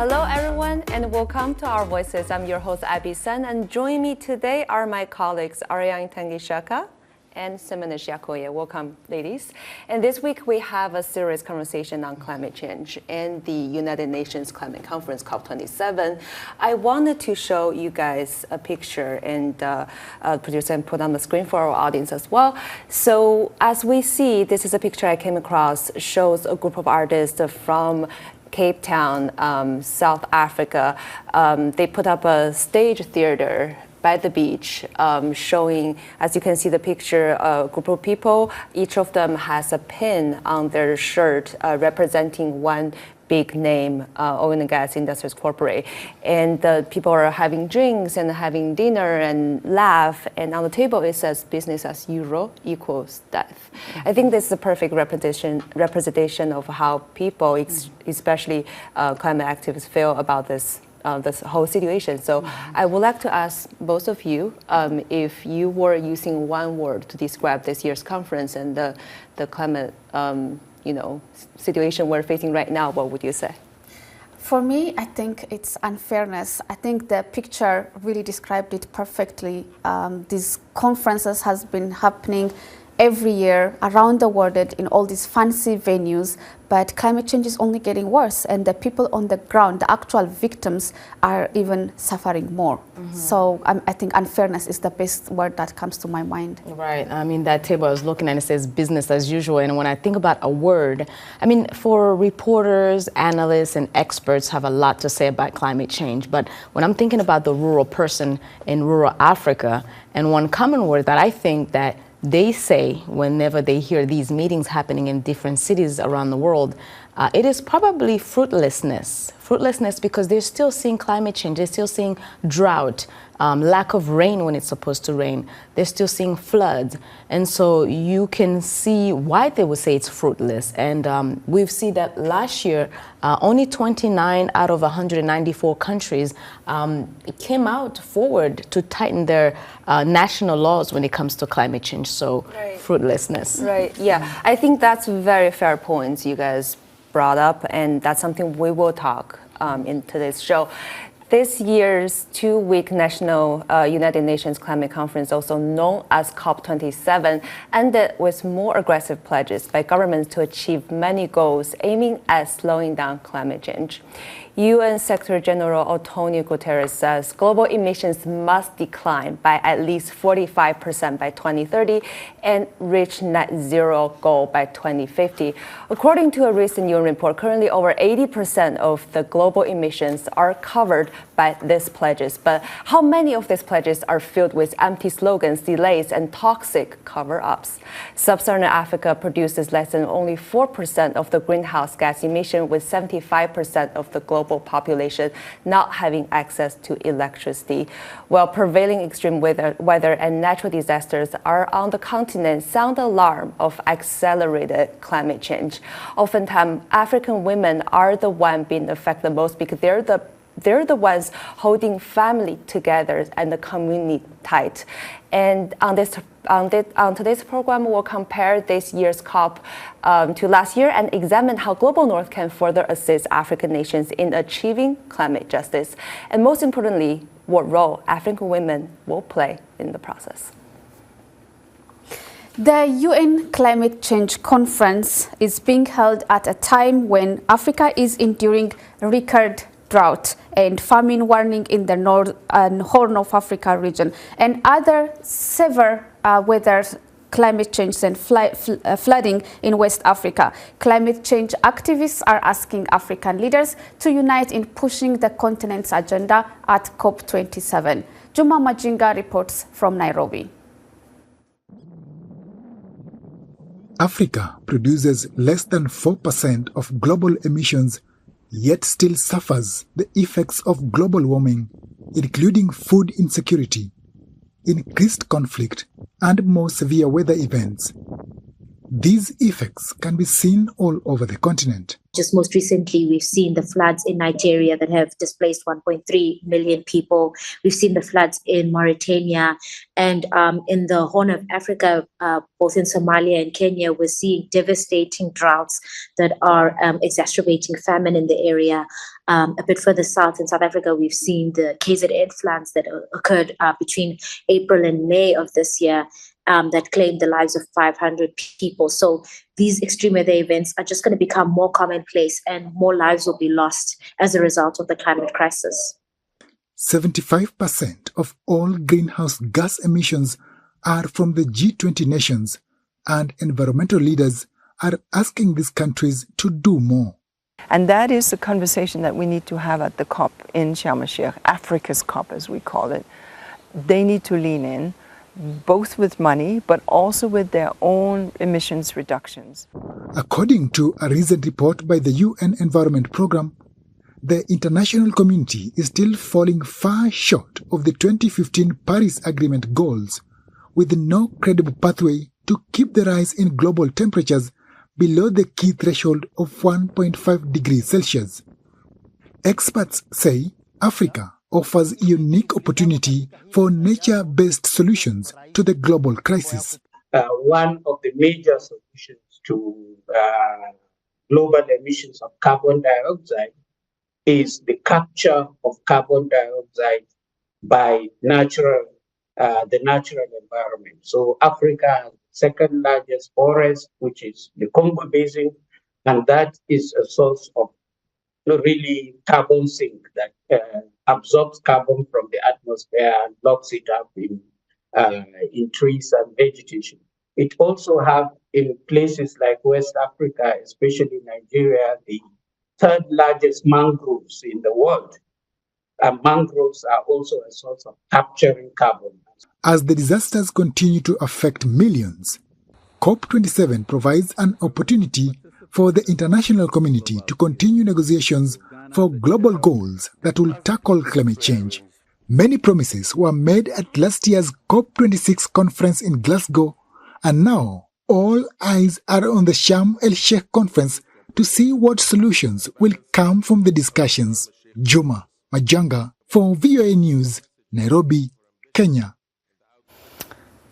Hello everyone and welcome to Our Voices. I'm your host Abby Sun, and joining me today are my colleagues Ariane Tangishaka and Simonish Yakoye. Welcome, ladies. And this week we have a serious conversation on climate change and the United Nations Climate Conference, COP27. I wanted to show you guys a picture and produce and put on the screen for our audience as well. So as we see, this is a picture I came across, shows a group of artists from Cape Town, South Africa. They put up a stage theater by the beach, showing, as you can see the picture, a group of people. Each of them has a pin on their shirt representing one big name, oil and gas industries corporate. And the people are having drinks and having dinner and laugh. And on the table it says business as usual equals death. I think this is a perfect representation of how people, especially climate activists, feel about this whole situation. So I would like to ask both of you, if you were using one word to describe this year's conference and the climate situation we're facing right now, what would you say? For me, I think it's unfairness. I think the picture really described it perfectly. These conferences has been happening every year around the world in all these fancy venues, but climate change is only getting worse, and the people on the ground, the actual victims, are even suffering more. So I think unfairness is the best word that comes to my mind. Right. I mean, that table I was looking at, it says business as usual. And when I think about a word, I mean, for reporters, analysts, and experts have a lot to say about climate change. But when I'm thinking about the rural person in rural Africa, and one common word that I think that they say whenever they hear these meetings happening in different cities around the world, it is probably fruitlessness. Fruitlessness because they're still seeing climate change, they're still seeing drought, lack of rain when it's supposed to rain, they're still seeing floods. And so you can see why they would say it's fruitless. And we've seen that last year, only 29 out of 194 countries came out forward to tighten their national laws when it comes to climate change. So fruitlessness. Right, yeah. I think that's very fair points you guys brought up, and that's something we will talk in today's show. This year's 2-week National United Nations Climate Conference, also known as COP27, ended with more aggressive pledges by governments to achieve many goals aiming at slowing down climate change. UN Secretary General Antonio Guterres says global emissions must decline by at least 45% by 2030 and reach net zero goal by 2050. According to a recent UN report, currently over 80% of the global emissions are covered by these pledges. But how many of these pledges are filled with empty slogans, delays, and toxic cover-ups? Sub-Saharan Africa produces less than only 4% of the greenhouse gas emission, with 75% of the global population not having access to electricity. While prevailing extreme weather and natural disasters are on the continent, sound alarm of accelerated climate change. Oftentimes, African women are the ones being affected most because they're the ones holding family together and the community tight. And on today's program, we'll compare this year's COP to last year and examine how Global North can further assist African nations in achieving climate justice. And most importantly, what role African women will play in the process. The UN Climate Change Conference is being held at a time when Africa is enduring record drought and famine warning in the North and Horn of Africa region, and other severe weather, climate change and flooding in West Africa. Climate change activists are asking African leaders to unite in pushing the continent's agenda at COP27. Juma Majinga reports from Nairobi. Africa produces less than 4% of global emissions, yet still suffers the effects of global warming, including food insecurity, increased conflict, and more severe weather events. These effects can be seen all over the continent. Just most recently, we've seen the floods in Nigeria that have displaced 1.3 million people. We've seen the floods in Mauritania and in the Horn of Africa, both in Somalia and Kenya, we're seeing devastating droughts that are exacerbating famine in the area. A bit further south in South Africa, we've seen the KZN floods that occurred between April and May of this year. That claimed the lives of 500 people. So these extreme weather events are just going to become more commonplace and more lives will be lost as a result of the climate crisis. 75% of all greenhouse gas emissions are from the G20 nations, and environmental leaders are asking these countries to do more. And that is the conversation that we need to have at the COP in Sharm el-Sheikh, Africa's COP as we call it. They need to lean in, both with money, but also with their own emissions reductions. According to a recent report by the UN Environment Programme, the international community is still falling far short of the 2015 Paris Agreement goals, with no credible pathway to keep the rise in global temperatures below the key threshold of 1.5 degrees Celsius. Experts say Africa offers a unique opportunity for nature-based solutions to the global crisis. One of the major solutions to global emissions of carbon dioxide is the capture of carbon dioxide by the natural environment. So Africa has the second largest forest, which is the Congo Basin, and that is a source of really carbon sink that absorbs carbon from the atmosphere and locks it up in trees and vegetation. It also have in places like West Africa, especially Nigeria, the third largest mangroves in the world. And mangroves are also a source of capturing carbon. As the disasters continue to affect millions, COP27 provides an opportunity for the international community to continue negotiations for global goals that will tackle climate change. Many promises were made at last year's COP26 conference in Glasgow, and now all eyes are on the Sharm el-Sheikh conference to see what solutions will come from the discussions. Juma Majanga for VOA News, Nairobi, Kenya.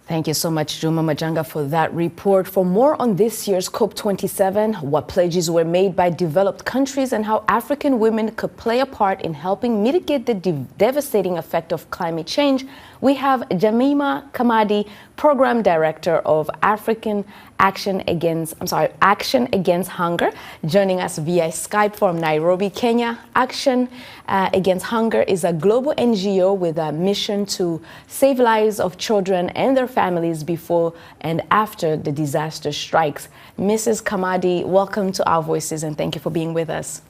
Thank you so much, Juma Majanga, for that report. For more on this year's COP27, what pledges were made by developed countries and how African women could play a part in helping mitigate the devastating effect of climate change, we have Jamima Kamadi, Program Director of Action Against Hunger, joining us via Skype from Nairobi, Kenya. Action Against Hunger is a global NGO with a mission to save lives of children and their families before and after the disaster strikes. Mrs. Kamadi, welcome to Our Voices and thank you for being with us.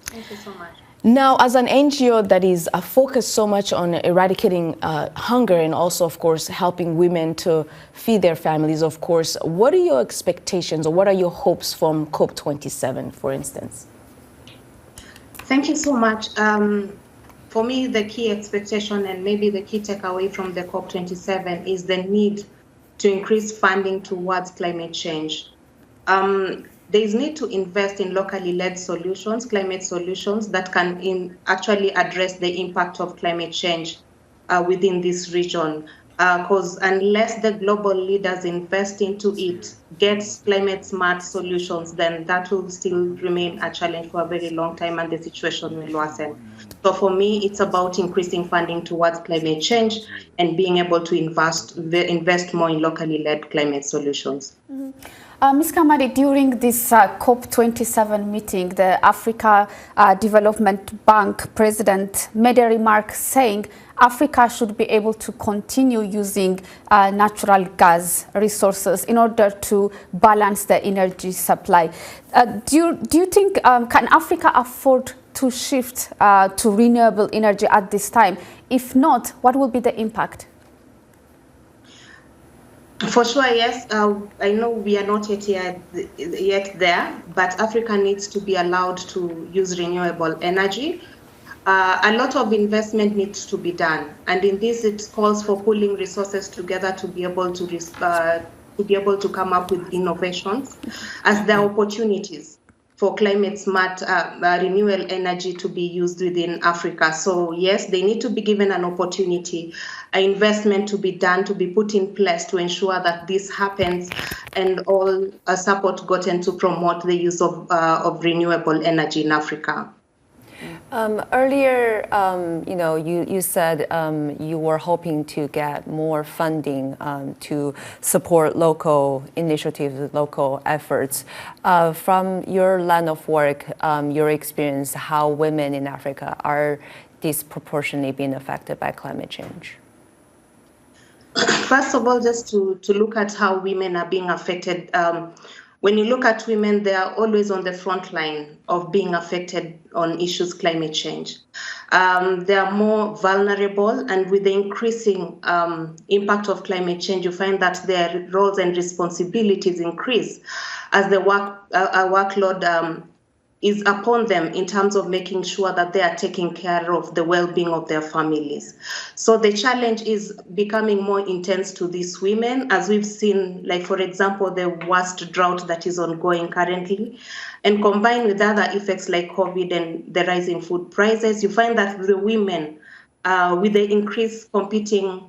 Thank you so much. Now, as an NGO that is focused so much on eradicating hunger and also, of course, helping women to feed their families, of course, what are your expectations or what are your hopes from COP27, for instance? Thank you so much. For me, the key expectation and maybe the key takeaway from the COP27 is the need to increase funding towards climate change. There is need to invest in locally led solutions, climate solutions that can actually address the impact of climate change within this region. Because unless the global leaders invest into it, get climate smart solutions, then that will still remain a challenge for a very long time and the situation will worsen. So for me, it's about increasing funding towards climate change and being able to invest more in locally led climate solutions. Mm-hmm. Ms. Kamadi, during this COP27 meeting, the Africa Development Bank president made a remark saying Africa should be able to continue using natural gas resources in order to balance the energy supply. Do you think, can Africa afford to shift to renewable energy at this time? If not, what will be the impact? For sure, yes. I know we are not yet there, but Africa needs to be allowed to use renewable energy. A lot of investment needs to be done, and in this it calls for pooling resources together to be able to to be able to come up with innovations, as there are opportunities for climate smart renewable energy to be used within Africa. So yes, they need to be given an opportunity, an investment to be done, to be put in place to ensure that this happens, and all support gotten to promote the use of renewable energy in Africa. Earlier, you said you were hoping to get more funding to support local initiatives, local efforts. From your line of work, your experience, how women in Africa are disproportionately being affected by climate change? First of all, just to look at how women are being affected. When you look at women, they are always on the front line of being affected on issues climate change. They are more vulnerable, and with the increasing impact of climate change, you find that their roles and responsibilities increase as the workload is upon them in terms of making sure that they are taking care of the well-being of their families. So the challenge is becoming more intense to these women, as we've seen, like, for example, the worst drought that is ongoing currently. And combined with other effects like COVID and the rising food prices, you find that the women, with the increased competing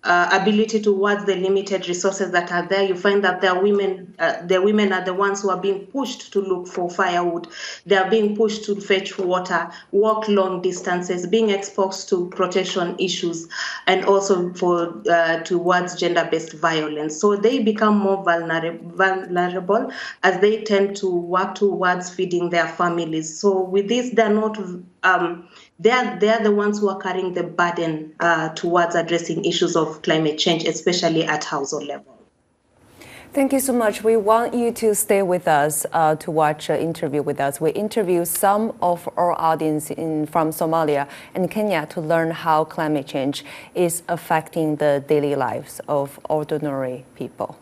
ability towards the limited resources that are there, you find that the women are the ones who are being pushed to look for firewood. They are being pushed to fetch water, walk long distances, being exposed to protection issues, and also towards gender-based violence. So they become more vulnerable as they tend to work towards feeding their families. So with this, they're not. They are the ones who are carrying the burden towards addressing issues of climate change, especially at household level. Thank you so much. We want you to stay with us to watch an interview with us. We interview some of our audience from Somalia and Kenya to learn how climate change is affecting the daily lives of ordinary people.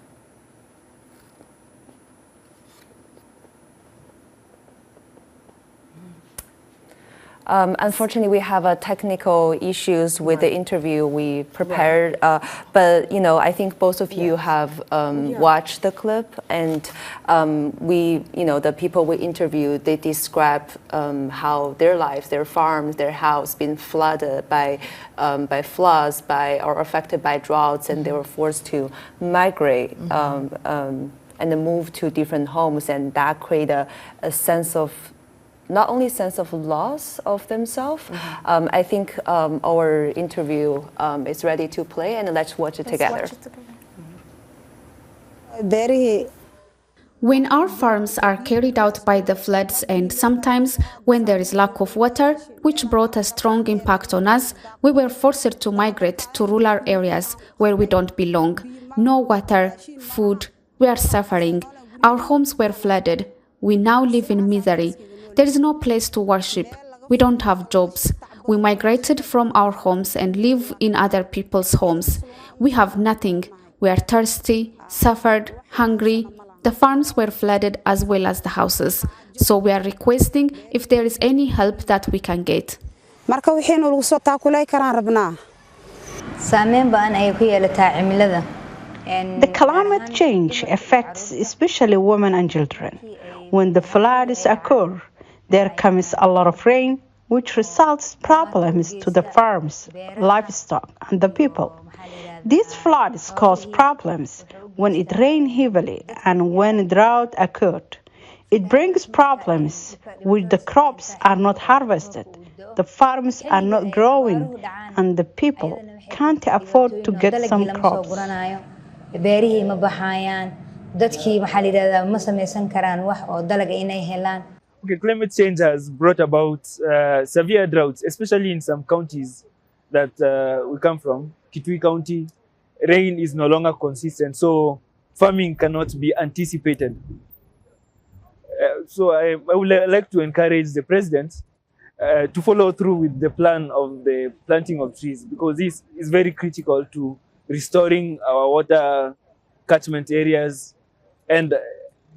Unfortunately, we have technical issues with the interview we prepared, but I think both of you have watched the clip, and the people we interviewed, they describe how their lives, their farms, their house been flooded by floods, or affected by droughts, and they were forced to migrate and move to different homes, and that created a sense of not only sense of loss of themselves. I think our interview is ready to play, and let's watch it together. When our farms are carried out by the floods, and sometimes when there is lack of water, which brought a strong impact on us, we were forced to migrate to rural areas where we don't belong. No water, food, we are suffering. Our homes were flooded. We now live in misery. There is no place to worship. We don't have jobs. We migrated from our homes and live in other people's homes. We have nothing. We are thirsty, suffered, hungry. The farms were flooded as well as the houses. So we are requesting if there is any help that we can get. The climate change affects especially women and children. When the floods occur, there comes a lot of rain, which results problems to the farms, livestock, and the people. These floods cause problems when it rains heavily and when drought occurred. It brings problems when the crops are not harvested, the farms are not growing, and the people can't afford to get some crops. Okay, climate change has brought about severe droughts, especially in some counties that we come from. Kitui County, rain is no longer consistent, so farming cannot be anticipated. So I would like to encourage the president to follow through with the plan of the planting of trees, because this is very critical to restoring our water catchment areas and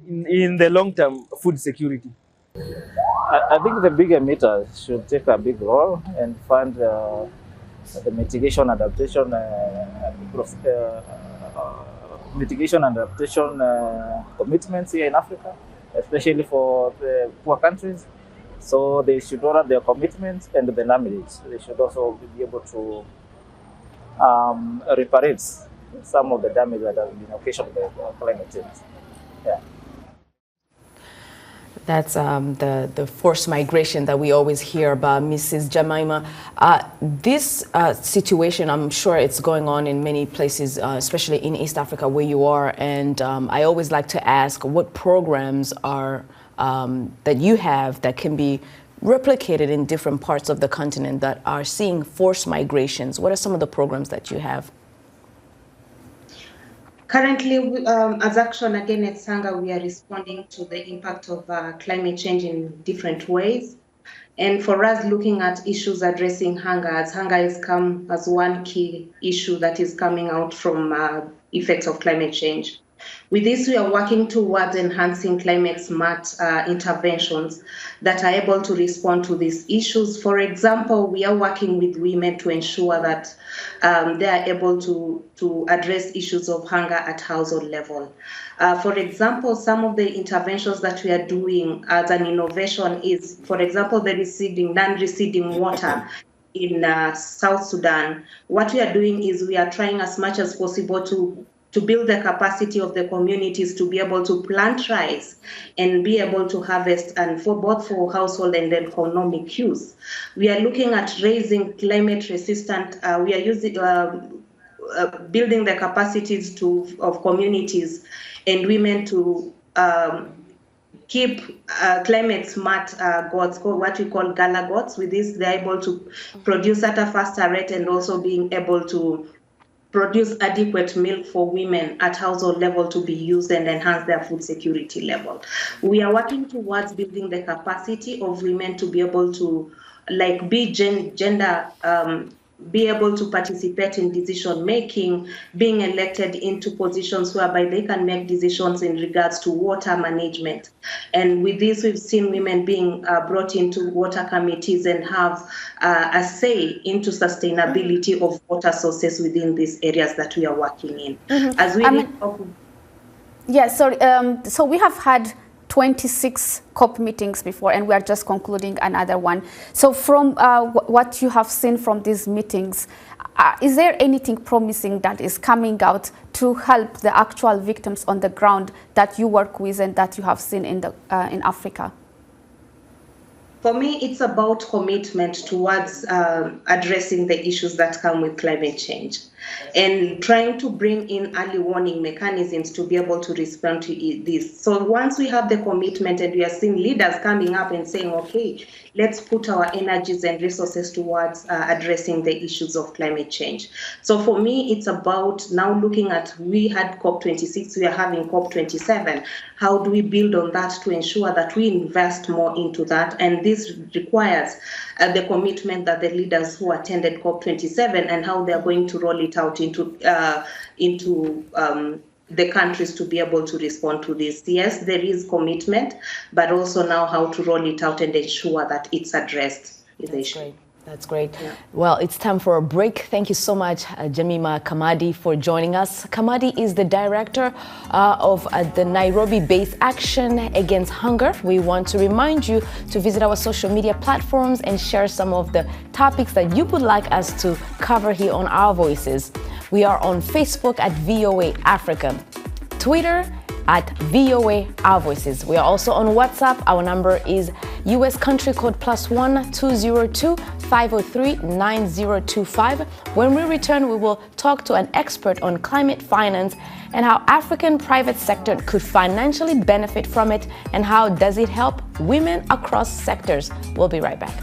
in the long term food security. I think the big emitters should take a big role and fund the mitigation, adaptation, mitigation and adaptation commitments here in Africa, especially for the poor countries. So they should honor their commitments and the damage. They should also be able to reparate some of the damage that has been occasioned by climate change. Yeah. That's the forced migration that we always hear about, Mrs. Jemima. This situation, I'm sure it's going on in many places, especially in East Africa where you are. And I always like to ask what programs are that you have that can be replicated in different parts of the continent that are seeing forced migrations. What are some of the programs that you have? Currently, as Action Against Hunger, we are responding to the impact of climate change in different ways. And for us, looking at issues addressing hunger, as hunger has come as one key issue that is coming out from effects of climate change. With this, we are working towards enhancing climate smart interventions that are able to respond to these issues. For example, we are working with women to ensure that they are able to address issues of hunger at household level. For example, some of the interventions that we are doing as an innovation is, for example, the non-receding water in South Sudan. What we are doing is we are trying as much as possible to build the capacity of the communities to be able to plant rice and be able to harvest, and for both for household and economic use. We are looking at raising climate resistant, we are using building the capacities of communities and women to keep climate smart goats, what we call gala goats. With this, they're able to produce at a faster rate and also being able to produce adequate milk for women at household level to be used and enhance their food security level. We are working towards building the capacity of women to be able to be able to participate in decision making, being elected into positions whereby they can make decisions in regards to water management. And with this, we've seen women being brought into water committees and have a say into sustainability of water sources within these areas that we are working in. As we so we have had 26 COP meetings before, and we are just concluding another one. So from what you have seen from these meetings, is there anything promising that is coming out to help the actual victims on the ground that you work with and that you have seen in Africa? For me, it's about commitment towards addressing the issues that come with climate change and trying to bring in early warning mechanisms to be able to respond to this. So once we have the commitment and we are seeing leaders coming up and saying, okay, let's put our energies and resources towards addressing the issues of climate change. So for me, it's about now looking at, we had COP26, we are having COP27. How do we build on that to ensure that we invest more into that? And this requires the commitment that the leaders who attended COP27 and how they're going to roll it out into the countries to be able to respond to this. Yes, there is commitment, but also now how to roll it out and ensure that it's addressed. That's great. Yeah. Well, it's time for a break. Thank you so much, Jemima Kamadi, for joining us. Kamadi is the director of the Nairobi-based Action Against Hunger. We want to remind you to visit our social media platforms and share some of the topics that you would like us to cover here on Our Voices. We are on Facebook at VOA Africa, Twitter at VOA Our Voices. We are also on WhatsApp. Our number is US country code +1 202 503 9025. When we return, we will talk to an expert on climate finance and how African private sector could financially benefit from it and how does it help women across sectors. We'll be right back.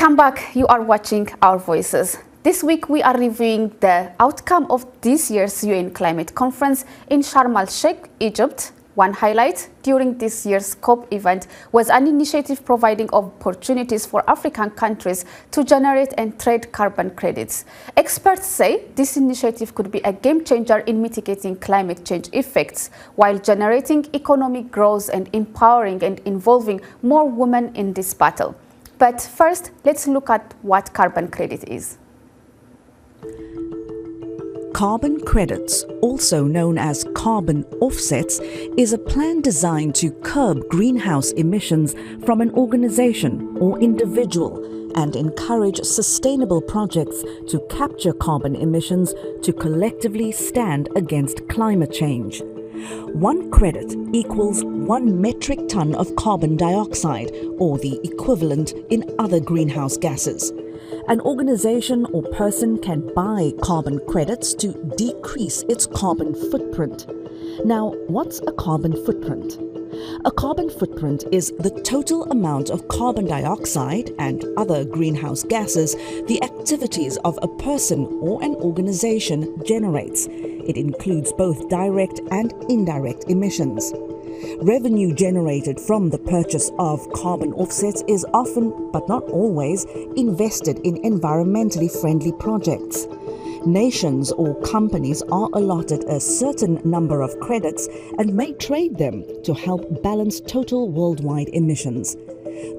Welcome back. You are watching Our Voices. This week we are reviewing the outcome of this year's UN Climate Conference in Sharm el-Sheikh, Egypt. One highlight during this year's COP event was an initiative providing opportunities for African countries to generate and trade carbon credits. Experts say this initiative could be a game changer in mitigating climate change effects while generating economic growth and empowering and involving more women in this battle. But first, let's look at what carbon credit is. Carbon credits, also known as carbon offsets, is a plan designed to curb greenhouse emissions from an organization or individual and encourage sustainable projects to capture carbon emissions to collectively stand against climate change. One credit equals 1 metric ton of carbon dioxide, or the equivalent in other greenhouse gases. An organization or person can buy carbon credits to decrease its carbon footprint. Now, what's a carbon footprint? A carbon footprint is the total amount of carbon dioxide and other greenhouse gases the activities of a person or an organization generates. It includes both direct and indirect emissions. Revenue generated from the purchase of carbon offsets is often, but not always, invested in environmentally friendly projects. Nations or companies are allotted a certain number of credits and may trade them to help balance total worldwide emissions.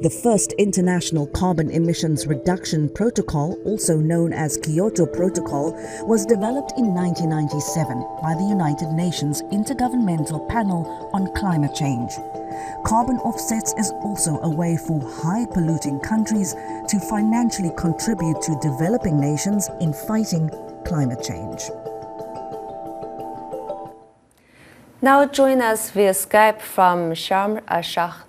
The first international carbon emissions reduction protocol, also known as Kyoto Protocol, was developed in 1997 by the United Nations Intergovernmental Panel on Climate Change. Carbon offsets is also a way for high-polluting countries to financially contribute to developing nations in fighting climate change. Now join us via Skype from Sharm el-Sheikh,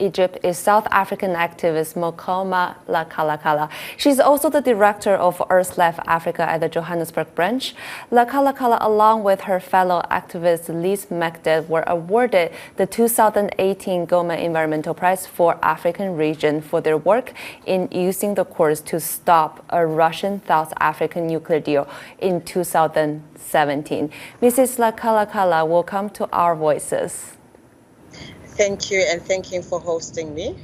Egypt, is South African activist Mokoma Lakalakala. She's also the director of Earth Life Africa at the Johannesburg branch. Lakalakala, along with her fellow activist Lise Mekdad, were awarded the 2018 Goma Environmental Prize for African region for their work in using the course to stop a Russian South African nuclear deal in 2017. Mrs. Lakalakala, welcome to Our Voices. Thank you, and thank you for hosting me.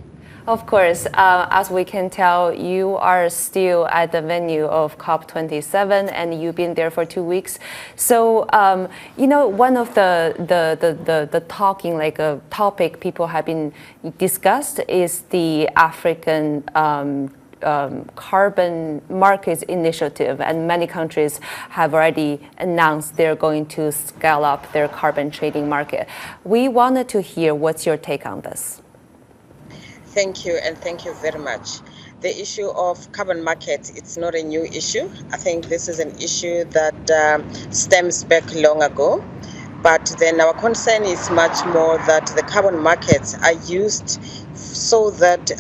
Of course, as we can tell, you are still at the venue of COP27, and you've been there for 2 weeks. So, you know, one of the talking, like a topic people have been discussed is the African carbon markets initiative, and many countries have already announced they're going to scale up their carbon trading market. We wanted to hear what's your take on this. Thank you, and thank you very much. The issue of carbon markets, it's not a new issue. I think this is an issue that stems back long ago. But then our concern is much more that the carbon markets are used so that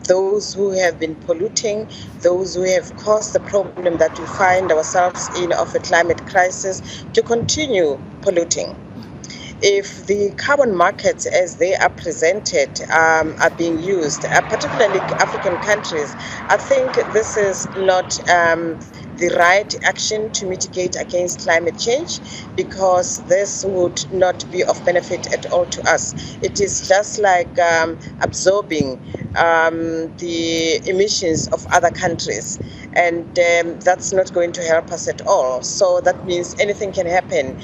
those who have been polluting, those who have caused the problem that we find ourselves in of a climate crisis, to continue polluting. If the carbon markets as they are presented are being used, particularly African countries, I think this is not the right action to mitigate against climate change, because this would not be of benefit at all to us. It is just like absorbing the emissions of other countries, and that's not going to help us at all. So that means anything can happen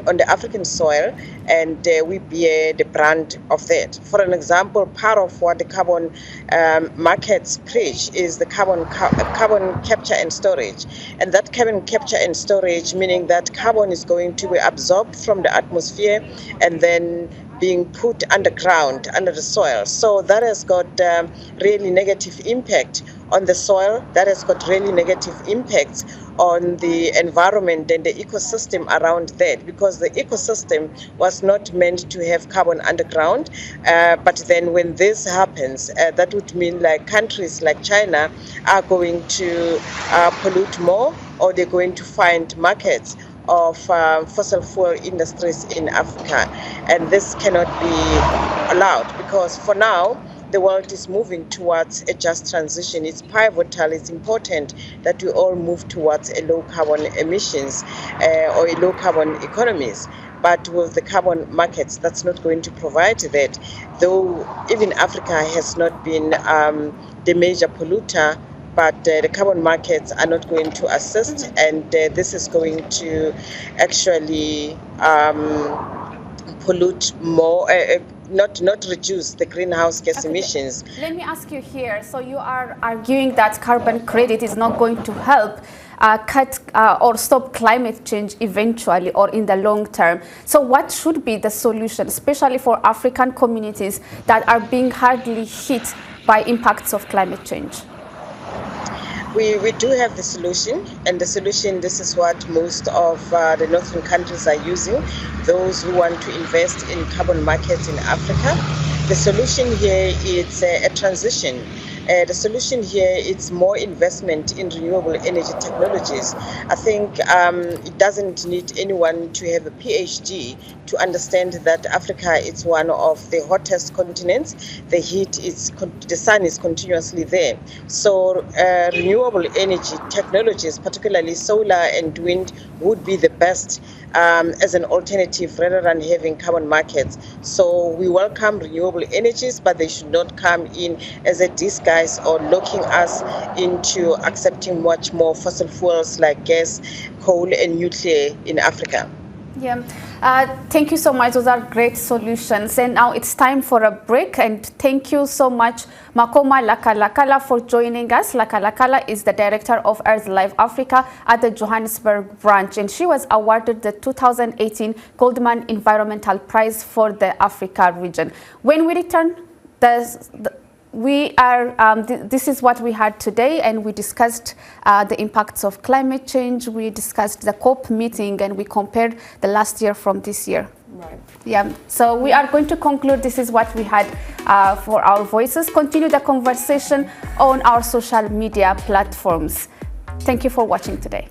on the African soil, and we bear the brunt of that. For an example, part of what the carbon markets preach is the carbon capture and storage. And that carbon capture and storage, meaning that carbon is going to be absorbed from the atmosphere and then being put underground, under the soil. So that has got really negative impact on the soil. That has got really negative impacts on the environment and the ecosystem around that, because the ecosystem was not meant to have carbon underground. But then when this happens, that would mean like countries like China are going to pollute more, or they're going to find markets of fossil fuel industries in Africa. And this cannot be allowed, because for now, the world is moving towards a just transition. It's pivotal, it's important that we all move towards a low carbon emissions or a low carbon economies. But with the carbon markets, that's not going to provide that. Though even Africa has not been the major polluter, but the carbon markets are not going to assist, and this is going to actually pollute more, not reduce the greenhouse gas emissions. Let me ask you here. So you are arguing that carbon credit is not going to help cut or stop climate change eventually or in the long term. So what should be the solution, especially for African communities that are being hardly hit by impacts of climate change? We do have the solution, and the solution, this is what most of the northern countries are using, those who want to invest in carbon markets in Africa. The solution here is a transition. The solution here is more investment in renewable energy technologies. I think it doesn't need anyone to have a PhD to understand that Africa is one of the hottest continents. The heat is, the sun is continuously there. So renewable energy technologies, particularly solar and wind, would be the best as an alternative rather than having carbon markets. So we welcome renewable energies, but they should not come in as a disguise or locking us into accepting much more fossil fuels like gas, coal and nuclear in Africa. Yeah, thank you so much. Those are great solutions. And now it's time for a break. And thank you so much, Makoma Lakalakala, for joining us. Lakalakala is the director of Earth Life Africa at the Johannesburg branch, and she was awarded the 2018 Goldman Environmental Prize for the Africa region. When we return, this is what we had today, and we discussed the impacts of climate change. We discussed the COP meeting, and we compared the last year from this year. Right. Yeah. So we are going to conclude. This is what we had for our voices. Continue the conversation on our social media platforms. Thank you for watching today.